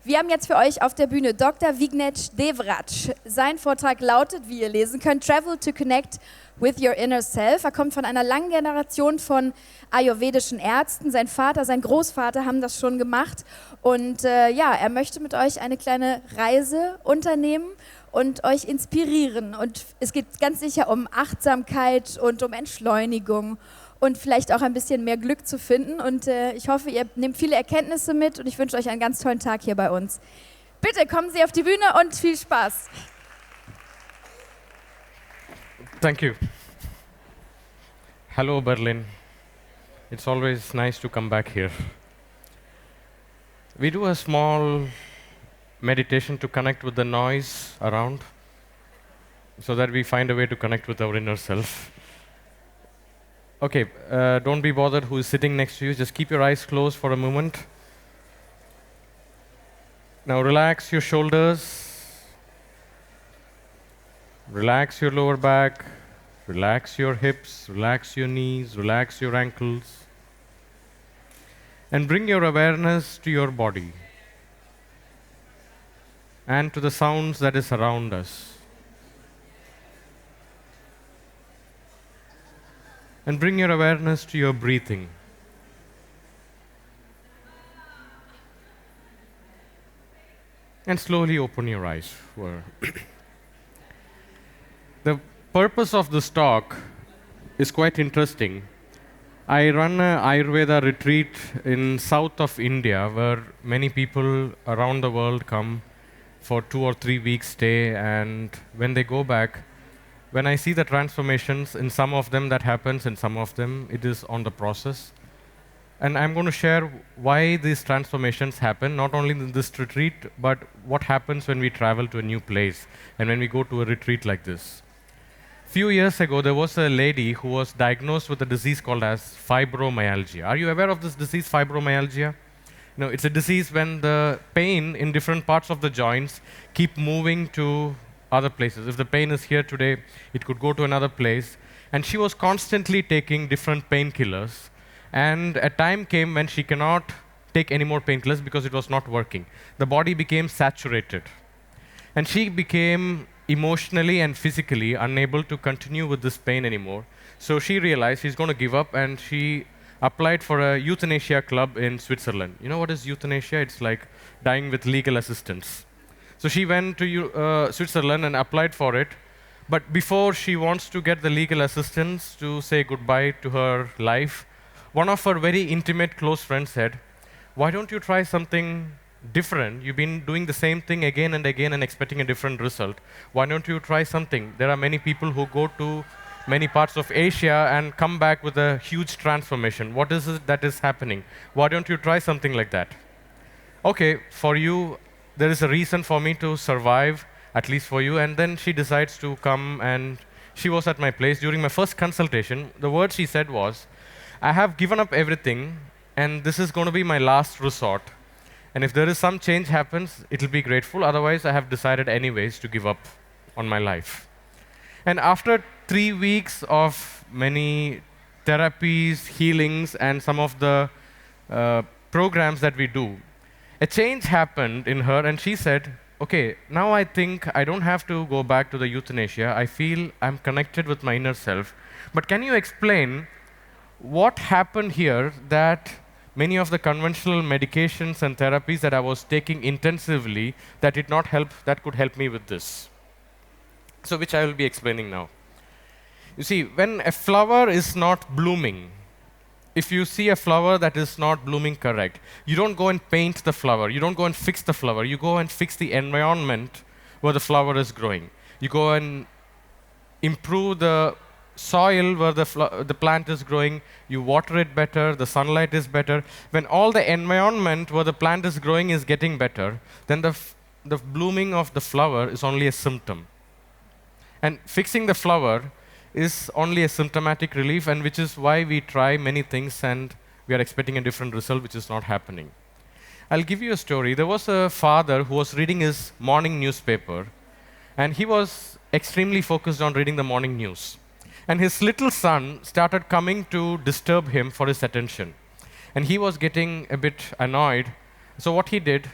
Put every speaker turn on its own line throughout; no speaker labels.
Wir haben jetzt für euch auf der Bühne Dr. Vignesh Devraj. Sein Vortrag lautet, wie ihr lesen könnt, Travel to Connect with Your Inner Self. Er kommt von einer langen Generation von ayurvedischen Ärzten. Sein Vater, sein Großvater haben das schon gemacht. Und er möchte mit euch eine kleine Reise unternehmen und euch inspirieren. Und es geht ganz sicher um Achtsamkeit und um Entschleunigung und vielleicht auch ein bisschen mehr Glück zu finden. Und ich hoffe, ihr nehmt viele Erkenntnisse mit und ich wünsche euch einen ganz tollen Tag hier bei uns. Bitte kommen Sie auf die Bühne und viel Spaß.
Thank you. Hello, Berlin. It's always nice to come back here. We do a small meditation to connect with the noise around so that we find a way to connect with our inner self. Okay, don't be bothered who is sitting next to you. Just keep your eyes closed for a moment. Now relax your shoulders. Relax your lower back. Relax your hips. Relax your knees. Relax your ankles. And bring your awareness to your body and to the sounds that is around us. And bring your awareness to your breathing. And slowly open your eyes. The purpose of this talk is quite interesting. I run an Ayurveda retreat in south of India where many people around the world come for 2 or 3 weeks stay, and when they go back, when I see the transformations, in some of them that happens, in some of them it is on the process. And I'm going to share why these transformations happen, not only in this retreat, but what happens when we travel to a new place and when we go to a retreat like this. Few years ago, there was a lady who was diagnosed with a disease called as fibromyalgia. Are you aware of this disease, fibromyalgia? No, it's a disease when the pain in different parts of the joints keep moving to other places. If the pain is here today, it could go to another place. And she was constantly taking different painkillers. And a time came when she cannot take any more painkillers because it was not working. The body became saturated. And she became emotionally and physically unable to continue with this pain anymore. So she realized she's going to give up, and she applied for a euthanasia club in Switzerland. You know what is euthanasia? It's like dying with legal assistance. So she went to Switzerland and applied for it. But before she wants to get the legal assistance to say goodbye to her life, one of her very intimate close friends said, "Why don't you try something different? You've been doing the same thing again and again and expecting a different result. Why don't you try something? There are many people who go to many parts of Asia and come back with a huge transformation. What is it that is happening? Why don't you try something like that?" Okay, for you, there is a reason for me to survive, at least for you. And then she decides to come, and she was at my place. During my first consultation, the word she said was, "I have given up everything, and this is going to be my last resort. And if there is some change happens, it'll be grateful. Otherwise, I have decided anyways to give up on my life." And after 3 weeks of many therapies, healings, and some of the programs that we do, a change happened in her, and she said, "Okay, now I think I don't have to go back to the euthanasia. I feel I'm connected with my inner self. But can you explain what happened here that many of the conventional medications and therapies that I was taking intensively that did not help, that could help me with this?" So which I will be explaining now. You see, when a flower is not blooming, if you see a flower that is not blooming correct, you don't go and paint the flower, you don't go and fix the flower, you go and fix the environment where the flower is growing. You go and improve the soil where the plant is growing, you water it better, the sunlight is better. When all the environment where the plant is growing is getting better, then the blooming of the flower is only a symptom. And fixing the flower is only a symptomatic relief, and which is why we try many things and we are expecting a different result, which is not happening. I'll give you a story. There was a father who was reading his morning newspaper, and he was extremely focused on reading the morning news. And his little son started coming to disturb him for his attention. And he was getting a bit annoyed. So what he did,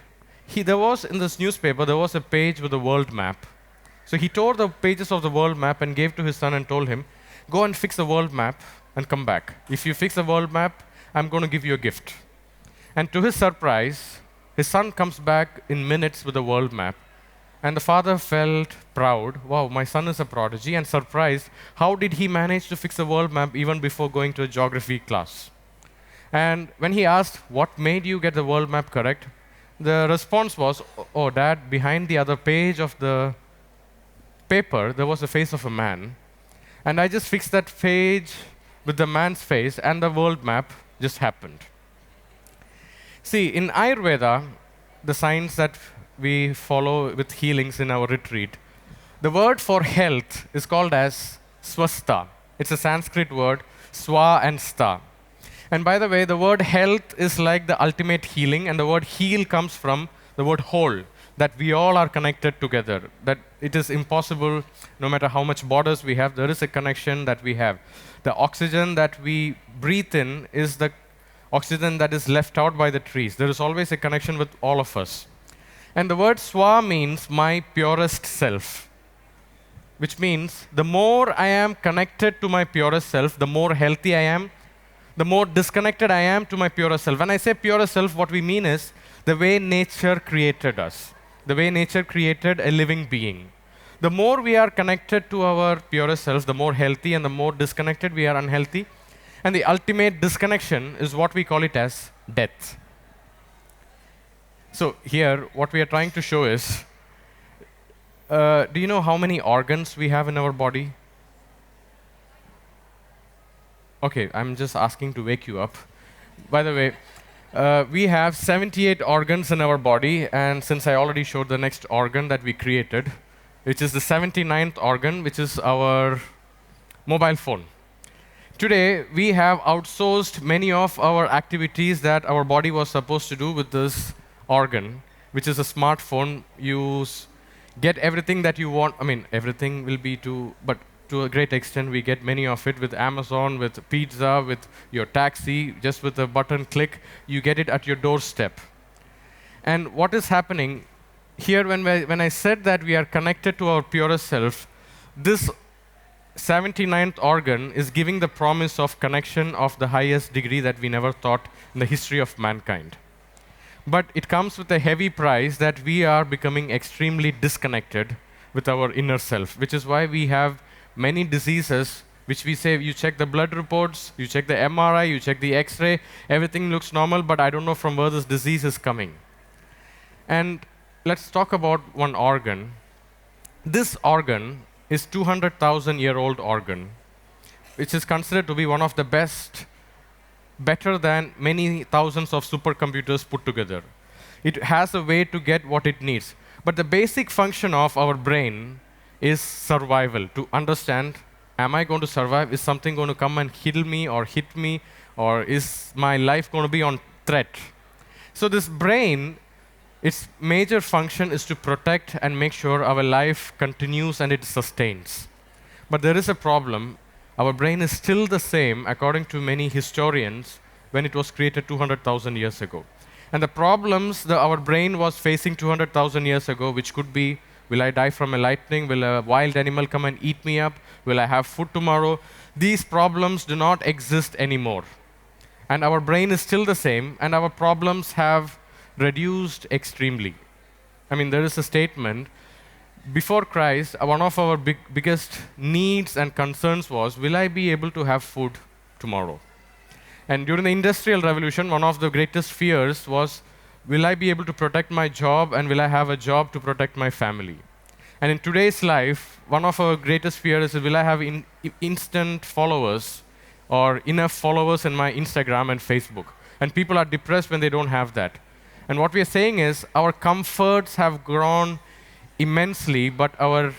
There was in this newspaper, there was a page with a world map. So he tore the pages of the world map and gave to his son and told him, go and fix the world map and come back. If you fix the world map, I'm going to give you a gift. And to his surprise, his son comes back in minutes with the world map. And the father felt proud. Wow, my son is a prodigy, and surprised. How did he manage to fix the world map even before going to a geography class? And when he asked, what made you get the world map correct? The response was, oh, Dad, behind the other page of the paper, there was the face of a man. And I just fixed that page with the man's face, and the world map just happened. See, in Ayurveda, the science that we follow with healings in our retreat, the word for health is called as swastha. It's a Sanskrit word, swa and sta. And by the way, the word health is like the ultimate healing, and the word heal comes from the word whole, that we all are connected together, that it is impossible, no matter how much borders we have, there is a connection that we have. The oxygen that we breathe in is the oxygen that is left out by the trees. There is always a connection with all of us. And the word swa means my purest self, which means the more I am connected to my purest self, the more healthy I am, the more disconnected I am to my purest self. When I say purest self, what we mean is the way nature created us, the way nature created a living being. The more we are connected to our purest self, the more healthy, and the more disconnected we are unhealthy. And the ultimate disconnection is what we call it as death. So here, what we are trying to show is, do you know how many organs we have in our body? Okay, I'm just asking to wake you up. By the way, we have 78 organs in our body, and since I already showed the next organ that we created, which is the 79th organ, which is our mobile phone. Today, we have outsourced many of our activities that our body was supposed to do with this organ, which is a smartphone. You get everything that you want. I mean, everything will be but to a great extent, we get many of it with Amazon, with pizza, with your taxi. Just with a button click, you get it at your doorstep. And what is happening here, when I said that we are connected to our purest self, this 79th organ is giving the promise of connection of the highest degree that we never thought in the history of mankind. But it comes with a heavy price that we are becoming extremely disconnected with our inner self, which is why we have many diseases which we say, you check the blood reports, you check the MRI, you check the X-ray, everything looks normal, but I don't know from where this disease is coming. And let's talk about one organ. This organ is 200,000-year-old organ, which is considered to be one of the best, better than many thousands of supercomputers put together. It has a way to get what it needs. But the basic function of our brain is survival, to understand, am I going to survive? Is something going to come and kill me or hit me? Or is my life going to be on threat? So this brain, its major function is to protect and make sure our life continues and it sustains. But there is a problem. Our brain is still the same, according to many historians, when it was created 200,000 years ago. And the problems that our brain was facing 200,000 years ago, which could be, will I die from a lightning? Will a wild animal come and eat me up? Will I have food tomorrow? These problems do not exist anymore. And our brain is still the same, and our problems have reduced extremely. I mean, there is a statement, before Christ, one of our biggest needs and concerns was, will I be able to have food tomorrow? And during the Industrial Revolution, one of the greatest fears was, will I be able to protect my job, and will I have a job to protect my family? And in today's life, one of our greatest fears is, will I have instant followers or enough followers in my Instagram and Facebook? And people are depressed when they don't have that. And what we are saying is, our comforts have grown immensely, but our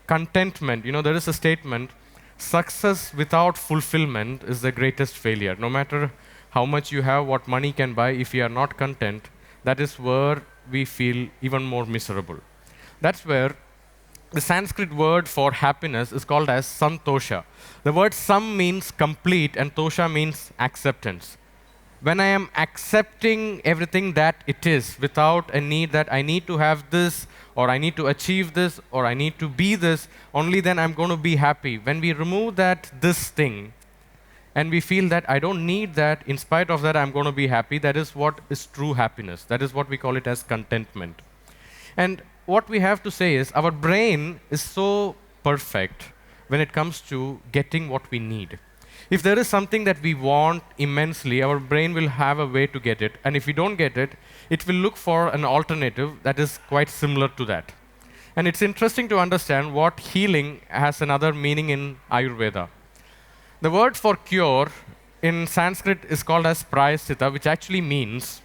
contentment, there is a statement, success without fulfillment is the greatest failure. No matter how much you have, what money can buy, if you are not content, that is where we feel even more miserable. That's where the Sanskrit word for happiness is called as santosha. The word sam means complete and tosha means acceptance. when I am accepting everything that it is without a need that I need to have this, or I need to achieve this, or I need to be this, only then I'm going to be happy. When we remove that this thing, and we feel that I don't need that, in spite of that I'm going to be happy, that is what is true happiness. That is what we call it as contentment. And what we have to say is our brain is so perfect when it comes to getting what we need. If there is something that we want immensely, our brain will have a way to get it. And if we don't get it, it will look for an alternative that is quite similar to that. And it's interesting to understand what healing has another meaning in Ayurveda. The word for cure in Sanskrit is called as prayaschitta, which actually means,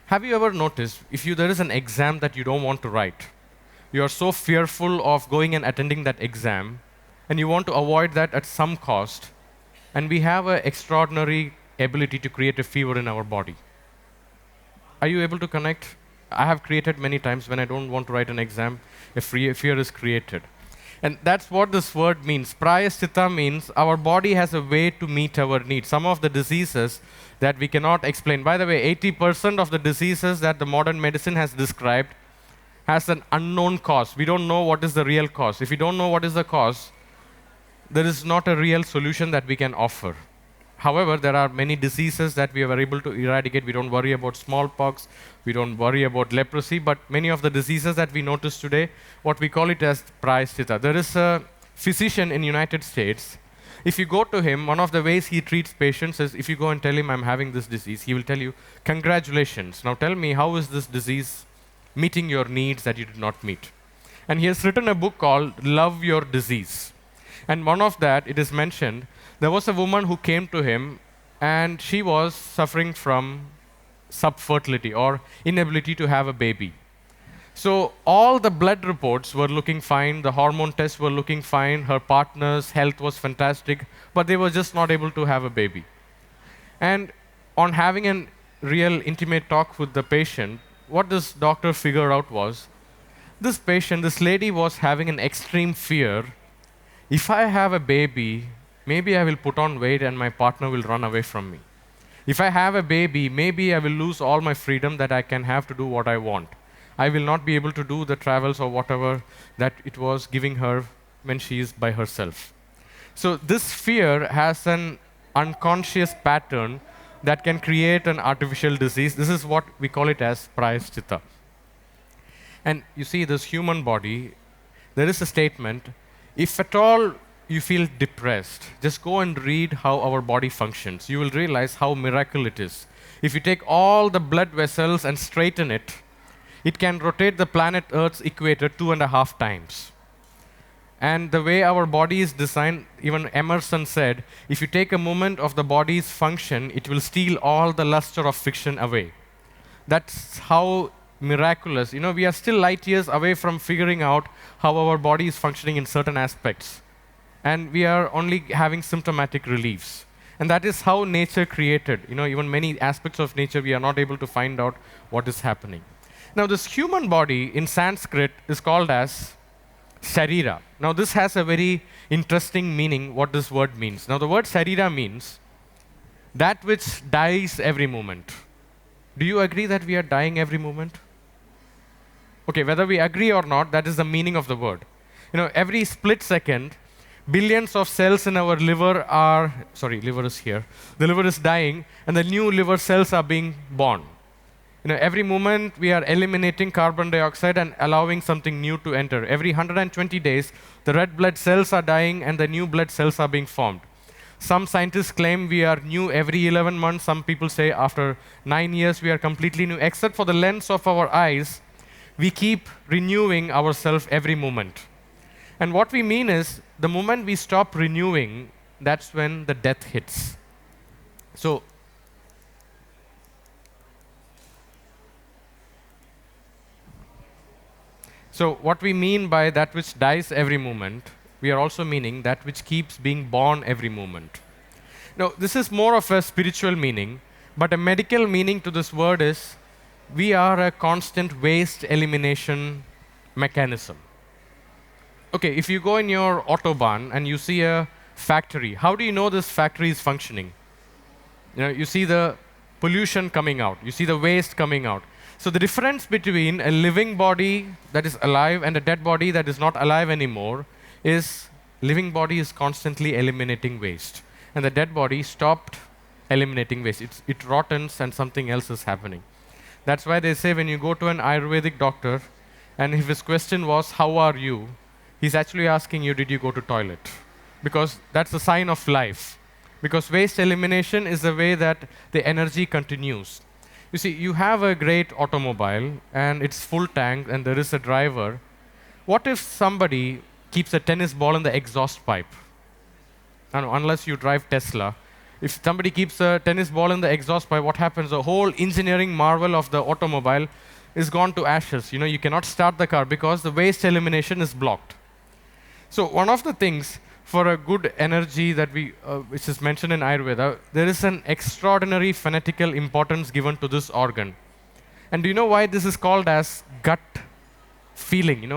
have you ever noticed if there is an exam that you don't want to write, you are so fearful of going and attending that exam, and you want to avoid that at some cost, and we have an extraordinary ability to create a fever in our body. Are you able to connect? I have created many times when I don't want to write an exam, a fear is created. And that's what this word means. Prayaschitta means our body has a way to meet our needs. Some of the diseases that we cannot explain. By the way, 80% of the diseases that the modern medicine has described has an unknown cause. We don't know what is the real cause. If we don't know what is the cause, there is not a real solution that we can offer. However, there are many diseases that we are able to eradicate. We don't worry about smallpox, we don't worry about leprosy, but many of the diseases that we notice today, what we call it as prayaschitta. There is a physician in the United States. If you go to him, one of the ways he treats patients is if you go and tell him, I'm having this disease, he will tell you, congratulations. Now tell me, how is this disease meeting your needs that you did not meet? And he has written a book called Love Your Disease. And one of that, it is mentioned, there was a woman who came to him and she was suffering from subfertility or inability to have a baby. So all the blood reports were looking fine, the hormone tests were looking fine, her partner's health was fantastic, but they were just not able to have a baby. And on having a real intimate talk with the patient, what this doctor figured out was, this patient, this lady was having an extreme fear. If I have a baby, maybe I will put on weight and my partner will run away from me. If I have a baby, maybe I will lose all my freedom that I can have to do what I want. I will not be able to do the travels or whatever that it was giving her when she is by herself. So this fear has an unconscious pattern that can create an artificial disease. This is what we call it as prayaschitta. And you see, this human body, there is a statement, if at all you feel depressed, just go and read how our body functions. You will realize how miracle it is. If you take all the blood vessels and straighten it, it can rotate the planet Earth's equator 2.5 times. And the way our body is designed, even Emerson said, if you take a moment of the body's function, it will steal all the luster of fiction away. That's how miraculous. We are still light years away from figuring out how our body is functioning in certain aspects. And we are only having symptomatic reliefs. And that is how nature created. Even many aspects of nature, we are not able to find out what is happening. Now, this human body in Sanskrit is called as Sharira. Now, this has a very interesting meaning, what this word means. Now, the word Sharira means that which dies every moment. Do you agree that we are dying every moment? Okay, whether we agree or not, that is the meaning of the word. Every split second, billions of cells in our liver are, liver is here. The liver is dying, and the new liver cells are being born. Every moment we are eliminating carbon dioxide and allowing something new to enter. Every 120 days, the red blood cells are dying and the new blood cells are being formed. Some scientists claim we are new every 11 months. Some people say after 9 years we are completely new. Except for the lens of our eyes, we keep renewing ourselves every moment. And what we mean is, the moment we stop renewing, that's when the death hits. So what we mean by that which dies every moment, we are also meaning that which keeps being born every moment. Now, this is more of a spiritual meaning, but a medical meaning to this word is, we are a constant waste elimination mechanism. Okay, if you go in your Autobahn and you see a factory, how do you know this factory is functioning? You see the pollution coming out, you see the waste coming out. So the difference between a living body that is alive and a dead body that is not alive anymore is living body is constantly eliminating waste, and the dead body stopped eliminating waste. It rottens and something else is happening. That's why they say when you go to an Ayurvedic doctor, and if his question was, how are you? He's actually asking you, did you go to toilet? Because that's a sign of life. Because waste elimination is the way that the energy continues. You see, you have a great automobile, and it's full tank, and there is a driver. What if somebody keeps a tennis ball in the exhaust pipe? I don't know, unless you drive Tesla. If somebody keeps a tennis ball in the exhaust pipe, what happens? The whole engineering marvel of the automobile is gone to ashes. You cannot start the car because the waste elimination is blocked. So one of the things for a good energy that which is mentioned in Ayurveda, there is an extraordinary phonetical importance given to this organ. And do you know why this is called as gut feeling?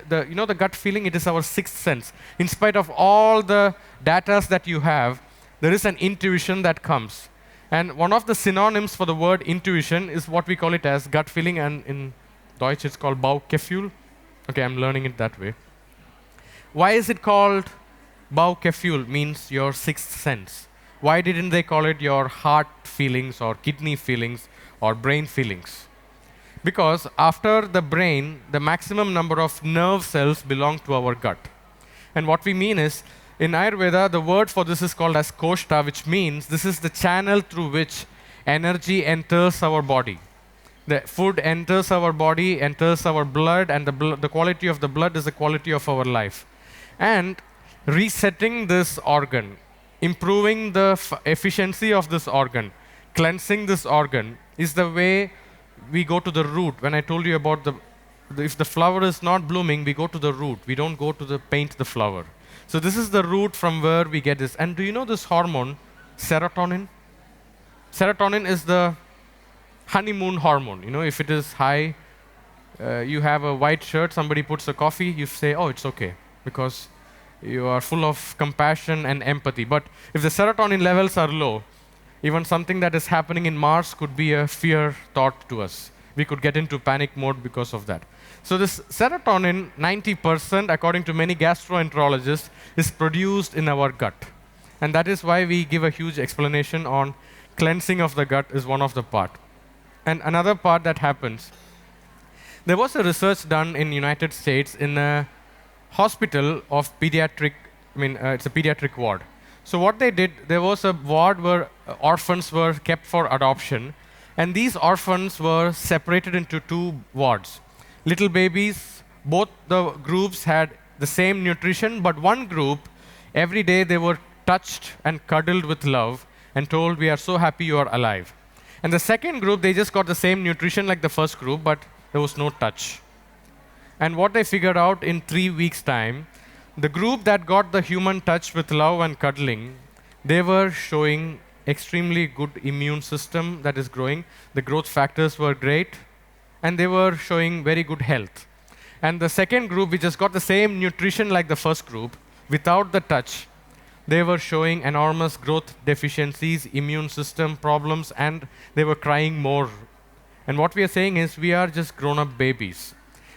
The gut feeling, it is our sixth sense. In spite of all the data that you have, there is an intuition that comes. And one of the synonyms for the word intuition is what we call it as gut feeling, and in Deutsch it's called Bauchgefühl. Okay, I'm learning it that way. Why is it called Bauchgefühl? Means your sixth sense. Why didn't they call it your heart feelings or kidney feelings or brain feelings? Because after the brain, the maximum number of nerve cells belong to our gut. And what we mean is, in Ayurveda, the word for this is called as koshta, which means this is the channel through which energy enters our body. The food enters our body, enters our blood, and the quality of the blood is the quality of our life. And resetting this organ, improving the efficiency of this organ, cleansing this organ is the way we go to the root. When I told you about if the flower is not blooming, we go to the root. We don't go to paint the flower. So this is the root from where we get this. And do you know this hormone, serotonin? Serotonin is the honeymoon hormone. If it is high, you have a white shirt, somebody puts a coffee, you say, oh, it's okay, because you are full of compassion and empathy. But if the serotonin levels are low, even something that is happening in Mars could be a fear thought to us. We could get into panic mode because of that. So this serotonin, 90%, according to many gastroenterologists, is produced in our gut. And that is why we give a huge explanation on cleansing of the gut is one of the part. And another part that happens, there was a research done in United States in a hospital of pediatric, it's a pediatric ward. So what they did, there was a ward where orphans were kept for adoption, and these orphans were separated into two wards. Little babies, both the groups had the same nutrition, but one group, every day they were touched and cuddled with love and told, we are so happy you are alive. And the second group, they just got the same nutrition like the first group, but there was no touch. And what they figured out in 3 weeks' time, the group that got the human touch with love and cuddling, they were showing extremely good immune system that is growing. The growth factors were great, and they were showing very good health. And the second group, which just got the same nutrition like the first group, without the touch, they were showing enormous growth deficiencies, immune system problems, and they were crying more. And what we are saying is, we are just grown-up babies.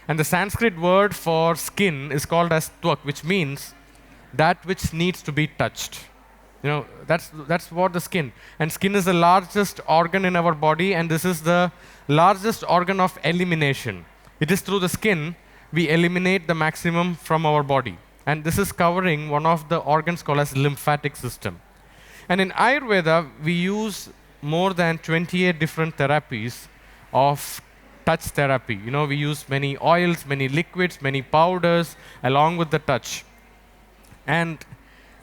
And the Sanskrit word for skin is called as tvak, which means that which needs to be touched. That's what the skin. And skin is the largest organ in our body, and this is the largest organ of elimination. It is through the skin we eliminate the maximum from our body. And this is covering one of the organs called as lymphatic system. And in Ayurveda, we use more than 28 different therapies of touch therapy. We use many oils, many liquids, many powders, along with the touch. And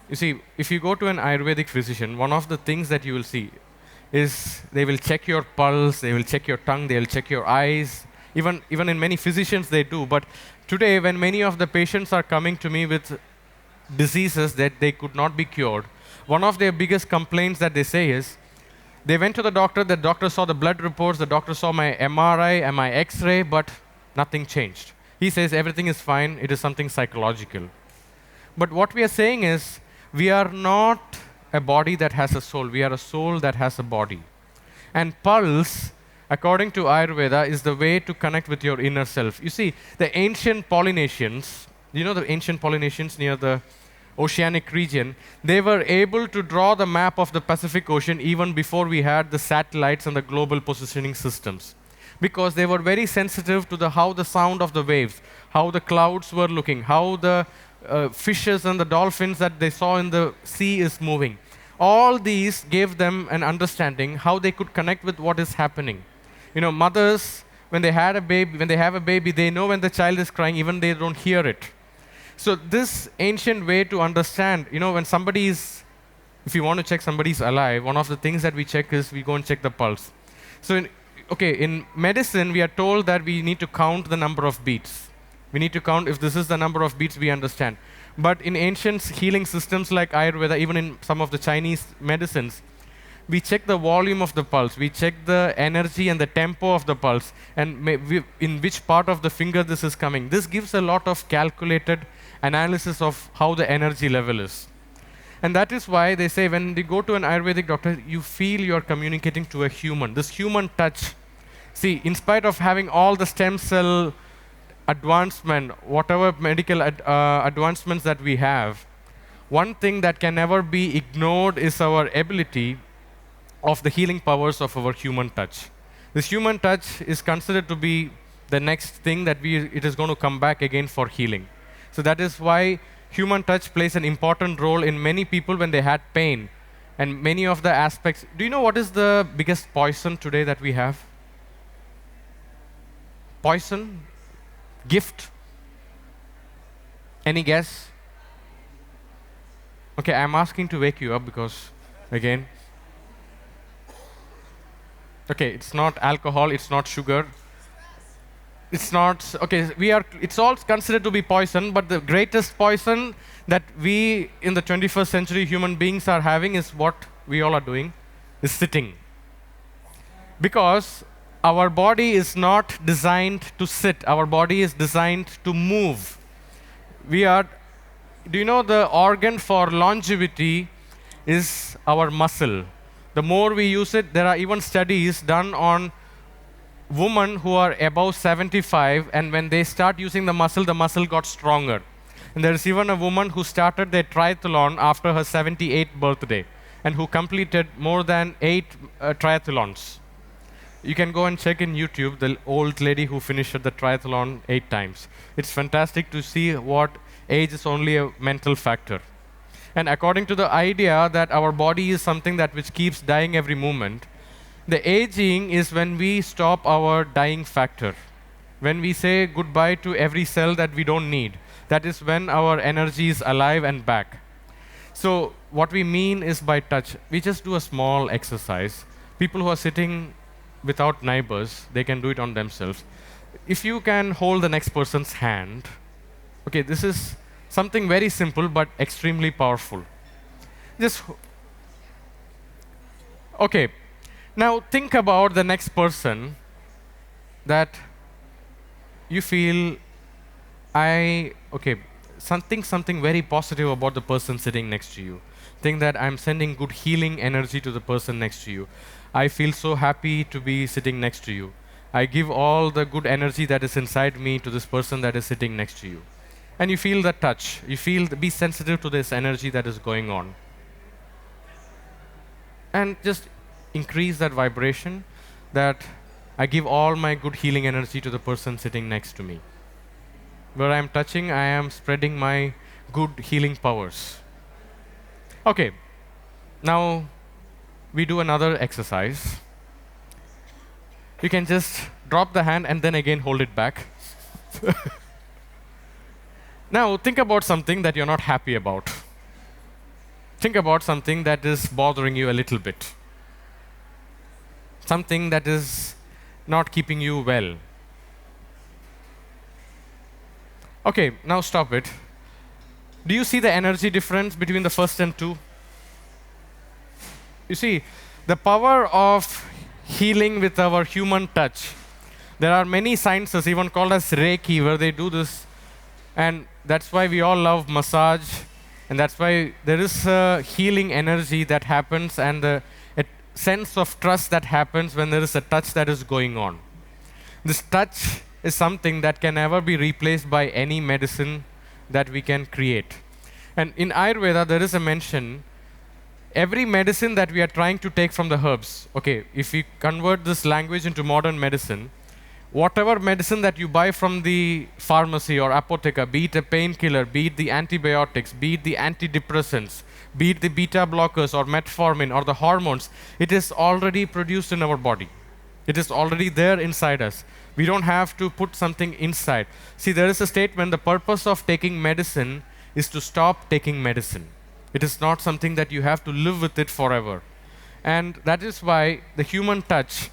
you see, if you go to an Ayurvedic physician, one of the things that you will see is they will check your pulse, they will check your tongue, they will check your eyes. Even in many physicians they do. But today, when many of the patients are coming to me with diseases that they could not be cured, one of their biggest complaints that they say is, they went to the doctor saw the blood reports, the doctor saw my MRI and my X-ray, but nothing changed. He says everything is fine, it is something psychological. But what we are saying is, we are not a body that has a soul. We are a soul that has a body. And pulse, according to Ayurveda, is the way to connect with your inner self. You see, the ancient Polynesians, you know the ancient Polynesians near the oceanic region, they were able to draw the map of the Pacific Ocean even before we had the satellites and the global positioning systems. Because they were very sensitive to how the sound of the waves, how the clouds were looking, how the fishes and the dolphins that they saw in the sea is moving. All these gave them an understanding how they could connect with what is happening. You know, mothers, when they have a baby, they know when the child is crying, even they don't hear it. So this ancient way to understand, you know, when somebody is, if you want to check somebody's alive, one of the things that we check is we go and check the pulse. So in medicine, we are told that we need to count the number of beats. We need to count if this is the number of beats we understand. But in ancient healing systems like Ayurveda, even in some of the Chinese medicines, we check the volume of the pulse, we check the energy and the tempo of the pulse, and in which part of the finger this is coming. This gives a lot of calculated analysis of how the energy level is. And that is why they say when you go to an Ayurvedic doctor, you feel you're communicating to a human. This human touch. See, in spite of having all the stem cell advancement, whatever medical advancements that we have, one thing that can never be ignored is our ability of the healing powers of our human touch. This human touch is considered to be the next thing that it is going to come back again for healing. So that is why human touch plays an important role in many people when they had pain and many of the aspects. Do you know what is the biggest poison today that we have? Poison? Gift? Any guess? Okay, I'm asking to wake you up because, again, okay, it's not alcohol, it's not sugar. It's not, okay, it's all considered to be poison, but the greatest poison that we in the 21st century human beings are having is what we all are doing, is sitting. Because our body is not designed to sit, our body is designed to move. Do you know the organ for longevity is our muscle? The more we use it, there are even studies done on women who are above 75, and when they start using the muscle got stronger. And there is even a woman who started their triathlon after her 78th birthday and who completed more than 8 triathlons. You can go and check in YouTube the old lady who finished the triathlon 8 times. It's fantastic to see what age is only a mental factor. And according to the idea that our body is something that which keeps dying every moment, the aging is when we stop our dying factor. When we say goodbye to every cell that we don't need, that is when our energy is alive and back. So what we mean is by touch, we just do a small exercise. People who are sitting without neighbors, they can do it on themselves. If you can hold the next person's hand, okay, this is something very simple but extremely powerful. Okay. Now think about the next person that you feel, something very positive about the person sitting next to you. Think that I'm sending good healing energy to the person next to you. I feel so happy to be sitting next to you. I give all the good energy that is inside me to this person that is sitting next to you. And you feel the touch. Be sensitive to this energy that is going on. And just increase that vibration, that I give all my good healing energy to the person sitting next to me. Where I am touching, I am spreading my good healing powers. Okay, now we do another exercise. You can just drop the hand and then again hold it back. Now think about something that you're not happy about. Think about something that is bothering you a little bit. Something that is not keeping you well. Okay, now stop it. Do you see the energy difference between the first and two? You see, the power of healing with our human touch. There are many sciences, even called as Reiki, where they do this. And that's why we all love massage. And that's why there is a healing energy that happens and a sense of trust that happens when there is a touch that is going on. This touch is something that can never be replaced by any medicine that we can create. And in Ayurveda, there is a mention, every medicine that we are trying to take from the herbs, okay, if we convert this language into modern medicine, whatever medicine that you buy from the pharmacy or apotheca, be it a painkiller, be it the antibiotics, be it the antidepressants, be it the beta blockers or metformin or the hormones, it is already produced in our body. It is already there inside us. We don't have to put something inside. See, there is a statement, the purpose of taking medicine is to stop taking medicine. It is not something that you have to live with it forever. And that is why the human touch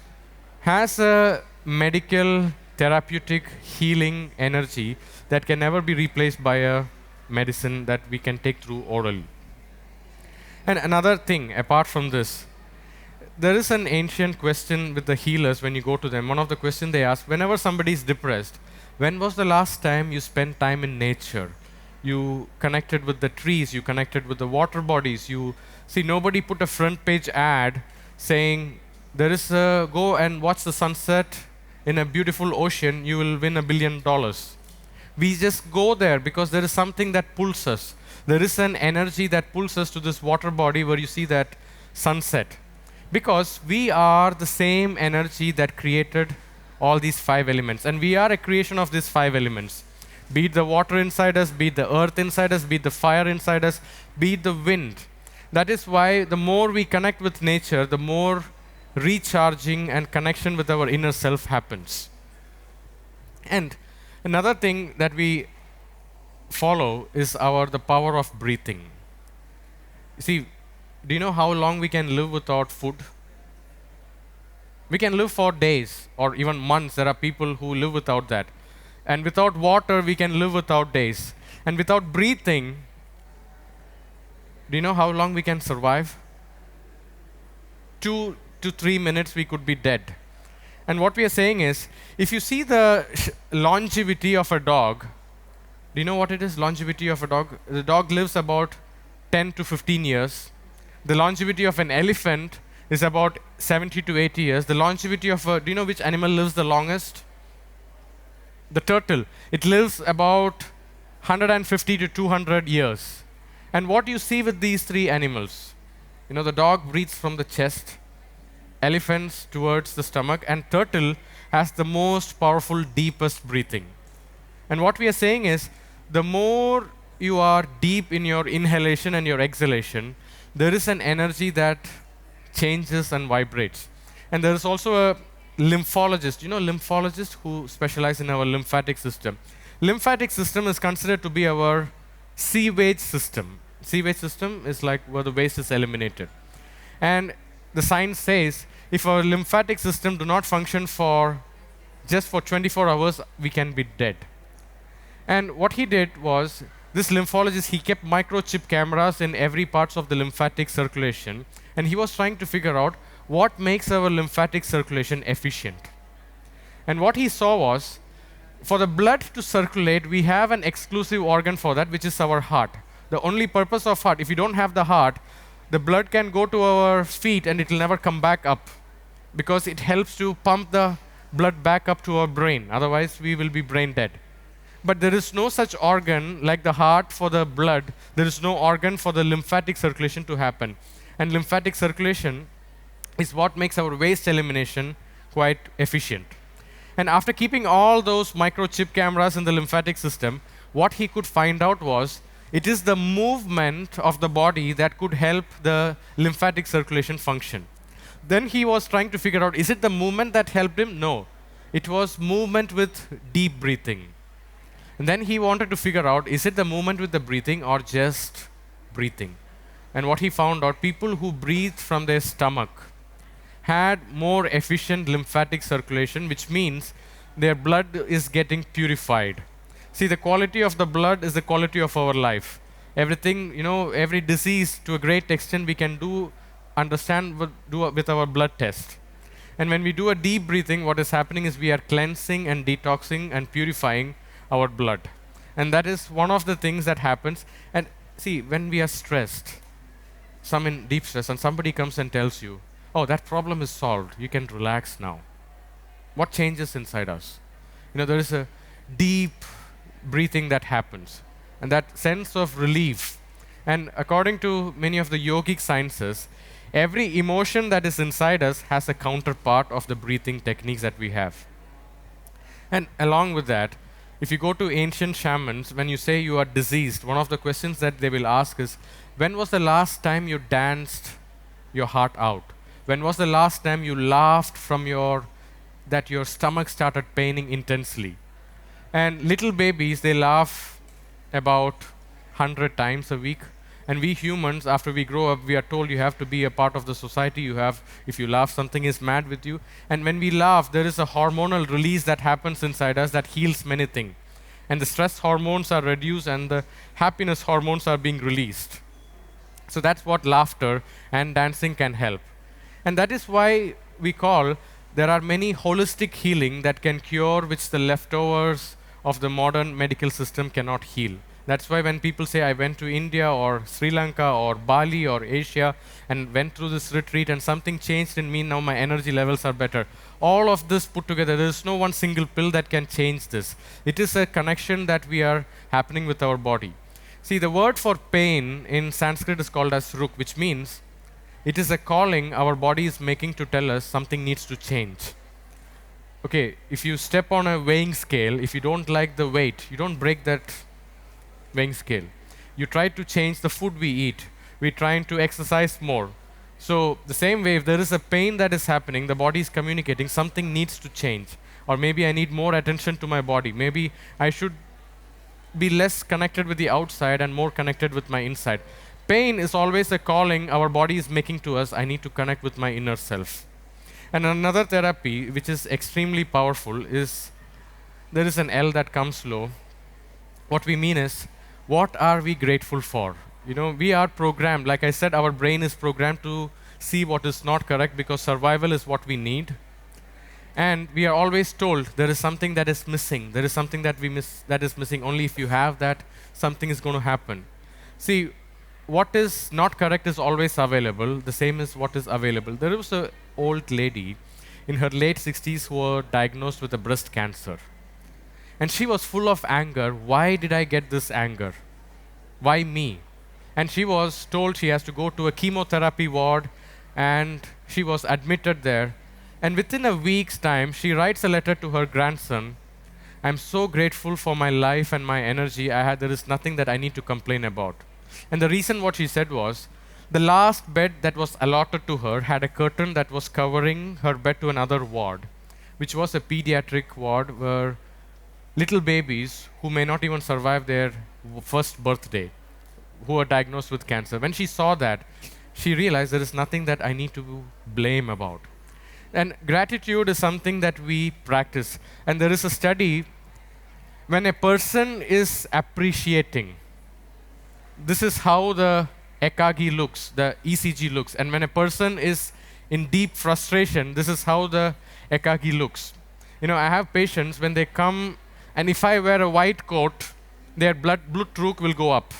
has a medical, therapeutic, healing energy that can never be replaced by a medicine that we can take through orally. And another thing, apart from this, there is an ancient question with the healers when you go to them. One of the questions they ask, whenever somebody is depressed, when was the last time you spent time in nature? You connected with the trees, you connected with the water bodies. You see, nobody put a front page ad saying, there is a, go and watch the sunset in a beautiful ocean, you will win $1 billion. We just go there because there is something that pulls us. There is an energy that pulls us to this water body where you see that sunset. Because we are the same energy that created all these 5 elements. And we are a creation of these 5 elements. Be it the water inside us, be it the earth inside us, be it the fire inside us, be it the wind. That is why the more we connect with nature, the more recharging and connection with our inner self happens. And another thing that we follow is the power of breathing. You see, do you know how long we can live without food? We can live for days or even months. There are people who live without that. And without water, we can live without days. And without breathing, do you know how long we can survive? 2 to 3 minutes, we could be dead. And what we are saying is, if you see the longevity of a dog, do you know what it is, longevity of a dog? The dog lives about 10 to 15 years. The longevity of an elephant is about 70 to 80 years. The longevity of do you know which animal lives the longest? The turtle. It lives about 150 to 200 years. And what you see with these 3 animals, you know, the dog breathes from the chest, elephants towards the stomach, and turtle has the most powerful, deepest breathing. And what we are saying is, the more you are deep in your inhalation and your exhalation, there is an energy that changes and vibrates. And there is also a lymphologist, you know, lymphologist who specialize in our lymphatic system. Lymphatic system is considered to be our sewage system. Sewage system is like where the waste is eliminated. And the science says, if our lymphatic system do not function for just for 24 hours, we can be dead. And what he did was, this lymphologist, he kept microchip cameras in every parts of the lymphatic circulation, and he was trying to figure out what makes our lymphatic circulation efficient. And what he saw was, for the blood to circulate, we have an exclusive organ for that, which is our heart. The only purpose of heart, if you don't have the heart, the blood can go to our feet and it will never come back up, because it helps to pump the blood back up to our brain. Otherwise, we will be brain dead. But there is no such organ like the heart for the blood. There is no organ for the lymphatic circulation to happen. And lymphatic circulation is what makes our waste elimination quite efficient. And after keeping all those microchip cameras in the lymphatic system, what he could find out was, it is the movement of the body that could help the lymphatic circulation function. Then he was trying to figure out, is it the movement that helped him? No. It was movement with deep breathing. And then he wanted to figure out, is it the movement with the breathing or just breathing? And what he found out, people who breathed from their stomach had more efficient lymphatic circulation, which means their blood is getting purified. See, the quality of the blood is the quality of our life. Everything, you know, every disease to a great extent we can understand with our blood test. And when we do a deep breathing, what is happening is we are cleansing and detoxing and purifying our blood. And that is one of the things that happens. And see, when we are stressed, some in deep stress, and somebody comes and tells you, oh, that problem is solved, you can relax now. What changes inside us? There is a deep breathing that happens, and that sense of relief. And according to many of the yogic sciences, every emotion that is inside us has a counterpart of the breathing techniques that we have. And along with that, if you go to ancient shamans, when you say you are diseased, one of the questions that they will ask is, when was the last time you danced your heart out? When was the last time you laughed that your stomach started paining intensely? And little babies, they laugh about 100 times a week. And we humans, after we grow up, we are told you have to be a part of the society. If you laugh, something is mad with you. And when we laugh, there is a hormonal release that happens inside us that heals many things. And the stress hormones are reduced and the happiness hormones are being released. So that's what laughter and dancing can help. And that is why there are many holistic healing that can cure which the leftovers of the modern medical system cannot heal. That's why when people say, I went to India or Sri Lanka or Bali or Asia and went through this retreat and something changed in me, now my energy levels are better. All of this put together, there is no one single pill that can change this. It is a connection that we are happening with our body. See, the word for pain in Sanskrit is called as ruk, which means it is a calling our body is making to tell us something needs to change. Okay, if you step on a weighing scale, if you don't like the weight, you don't break that weighing scale. You try to change the food we eat. We're trying to exercise more. So the same way, if there is a pain that is happening, the body is communicating something needs to change. Or maybe I need more attention to my body. Maybe I should be less connected with the outside and more connected with my inside. Pain is always a calling our body is making to us, I need to connect with my inner self. And another therapy, which is extremely powerful, is there is an L that comes low. What we mean is, what are we grateful for? We are programmed, like I said, our brain is programmed to see what is not correct because survival is what we need. And we are always told there is something that is missing. There is something that we miss that is missing. Only if you have that, something is going to happen. See, what is not correct is always available. The same is what is available. There was an old lady in her late 60s who was diagnosed with a breast cancer. And she was full of anger. Why did I get this anger? Why me? And she was told she has to go to a chemotherapy ward, and she was admitted there. And within a week's time, she writes a letter to her grandson. I'm so grateful for my life and my energy. There is nothing that I need to complain about. And the reason what she said was, the last bed that was allotted to her had a curtain that was covering her bed to another ward, which was a pediatric ward where little babies who may not even survive their first birthday, who are diagnosed with cancer. When she saw that, she realized there is nothing that I need to blame about. And gratitude is something that we practice. And there is a study, when a person is appreciating, this is how the EKG looks, the ECG looks. And when a person is in deep frustration, this is how the EKG looks. I have patients, when they come, and if I wear a white coat, their blood group will go up.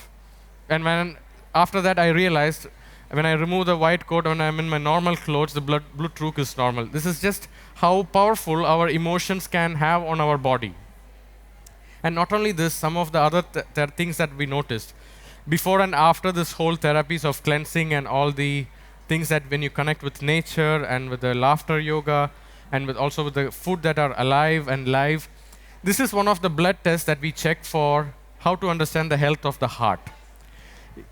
And after that, I realized, when I remove the white coat, when I'm in my normal clothes, the blood group is normal. This is just how powerful our emotions can have on our body. And not only this, some of the other things that we noticed, before and after this whole therapies of cleansing and all the things that when you connect with nature and with the laughter yoga and also with the food that are alive and live, this is one of the blood tests that we check for how to understand the health of the heart.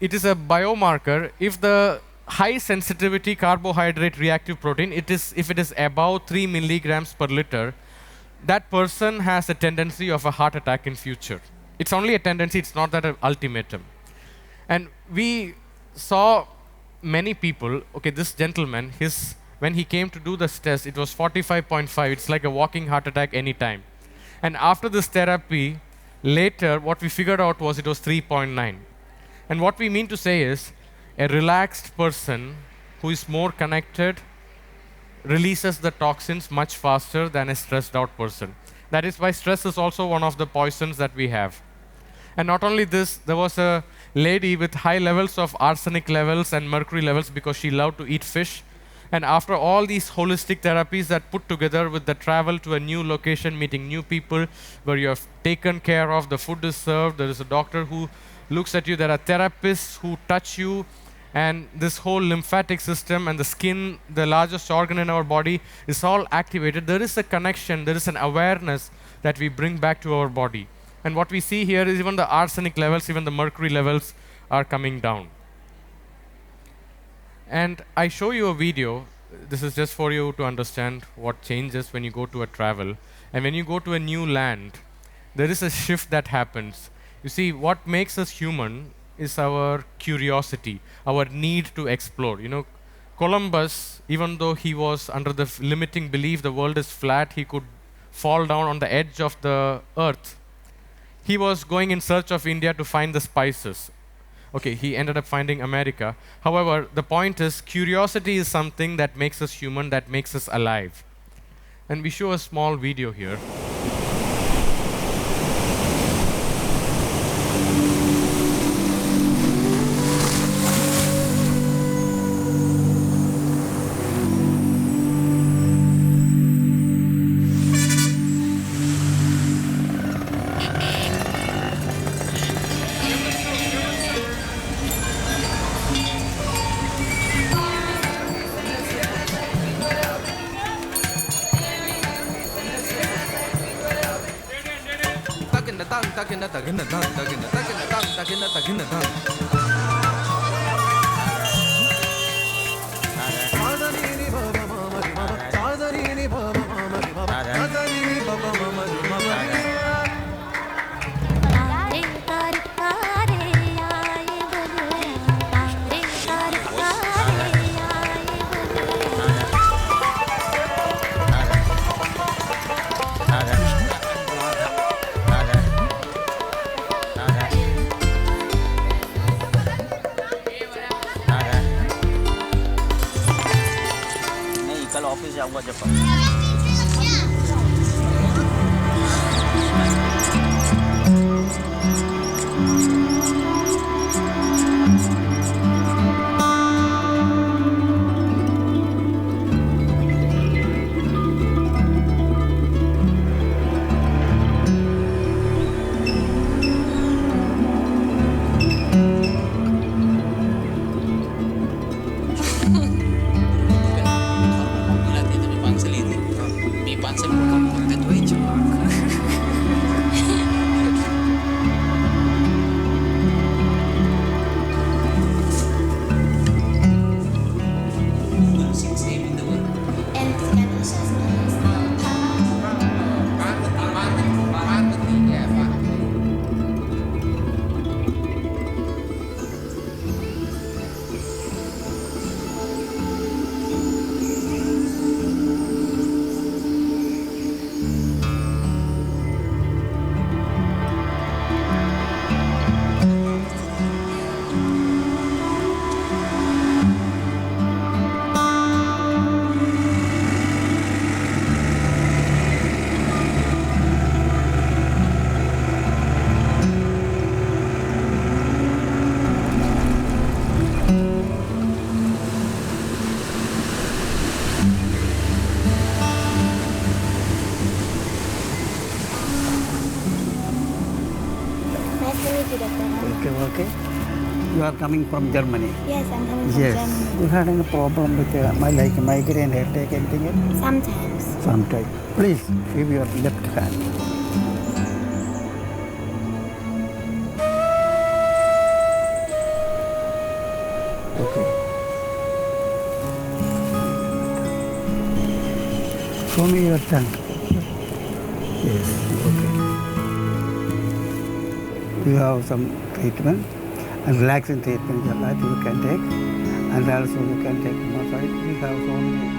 It is a biomarker. If the high sensitivity carbohydrate reactive protein, if it is above 3 milligrams per liter, that person has a tendency of a heart attack in future. It's only a tendency, it's not that an ultimatum. And we saw many people, this gentleman, when he came to do this test, it was 45.5. It's like a walking heart attack anytime. And after this therapy, later, what we figured out was it was 3.9. And what we mean to say is, a relaxed person who is more connected releases the toxins much faster than a stressed out person. That is why stress is also one of the poisons that we have. And not only this, there was a lady with high levels of arsenic levels and mercury levels because she loved to eat fish. And after all these holistic therapies that put together with the travel to a new location, meeting new people, where you have taken care of, the food is served, there is a doctor who looks at you, there are therapists who touch you, and this whole lymphatic system and the skin, the largest organ in our body, is all activated. There is a connection, there is an awareness that we bring back to our body. And what we see here is even the arsenic levels, even the mercury levels are coming down. And I show you a video. This is just for you to understand what changes when you go to a travel. And when you go to a new land, there is a shift that happens. You see, what makes us human is our curiosity, our need to explore. You know, Columbus, even though he was under the limiting belief the world is flat, he could fall down on the edge of the earth. He was going in search of India to find the spices. Okay, he ended up finding America. However, the point is, curiosity is something that makes us human, that makes us alive. And we show a small video here.
Office जाऊंगा जब
Okay. You are coming from Germany.
Yes, I'm coming from
Yes.
Germany.
You had any problem with like migraine, headache, anything else?
Sometimes.
Sometimes. Please give your left hand. Okay. Show me your tongue. Yes. Okay. You have some treatment and relaxing treatment that you can take, and also you can take massage. We have so many.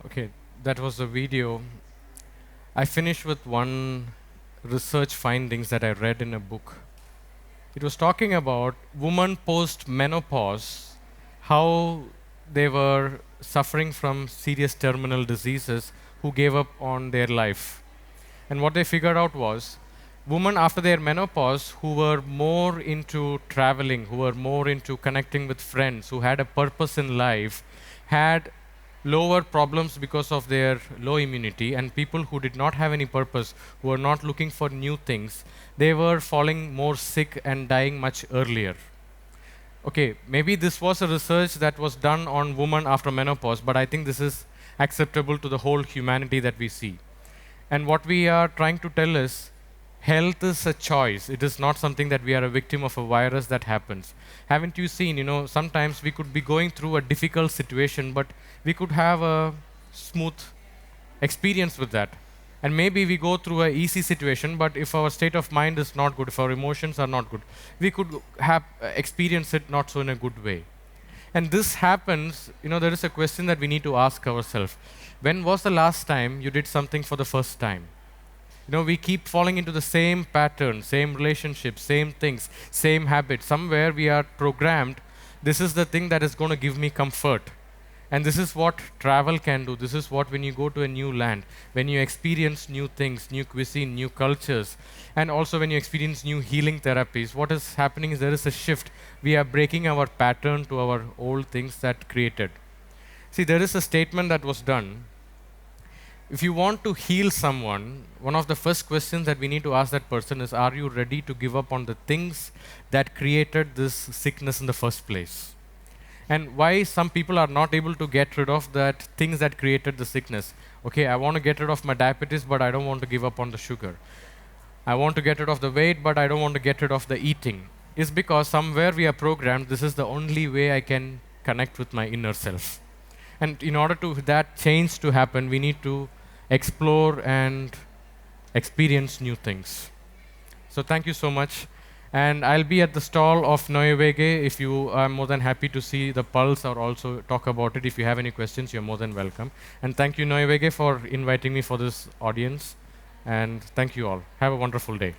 Okay, that was the video. I finished with one research findings that I read in a book. It was talking about women post menopause, how they were suffering from serious terminal diseases who gave up on their life. And what they figured out was women after their menopause who were more into traveling, who were more into connecting with friends, who had a purpose in life, had lower problems because of their low immunity, and people who did not have any purpose, who were not looking for new things, they were falling more sick and dying much earlier. Okay, maybe this was a research that was done on women after menopause, but I think this is acceptable to the whole humanity that we see. And what we are trying to tell is health is a choice. It is not something that we are a victim of a virus that happens. Haven't you seen, sometimes we could be going through a difficult situation, but we could have a smooth experience with that. And maybe we go through an easy situation, but if our state of mind is not good, if our emotions are not good, we could have experience it not so in a good way. And this happens, there is a question that we need to ask ourselves. When was the last time you did something for the first time? We keep falling into the same pattern, same relationships, same things, same habits. Somewhere we are programmed, this is the thing that is going to give me comfort. And this is what travel can do. This is what when you go to a new land, when you experience new things, new cuisine, new cultures, and also when you experience new healing therapies, what is happening is there is a shift. We are breaking our pattern to our old things that created. See, there is a statement that was done. If you want to heal someone, one of the first questions that we need to ask that person is, are you ready to give up on the things that created this sickness in the first place? And why some people are not able to get rid of that things that created the sickness. Okay, I want to get rid of my diabetes, but I don't want to give up on the sugar. I want to get rid of the weight, but I don't want to get rid of the eating. It's because somewhere we are programmed, this is the only way I can connect with my inner self. And in order to that change to happen, we need to explore and experience new things. So thank you so much. And I'll be at the stall of Noyevege. If you are more than happy to see the pulse or also talk about it. If you have any questions, you're more than welcome. And thank you, Noyevege, for inviting me for this audience. And thank you all. Have a wonderful day.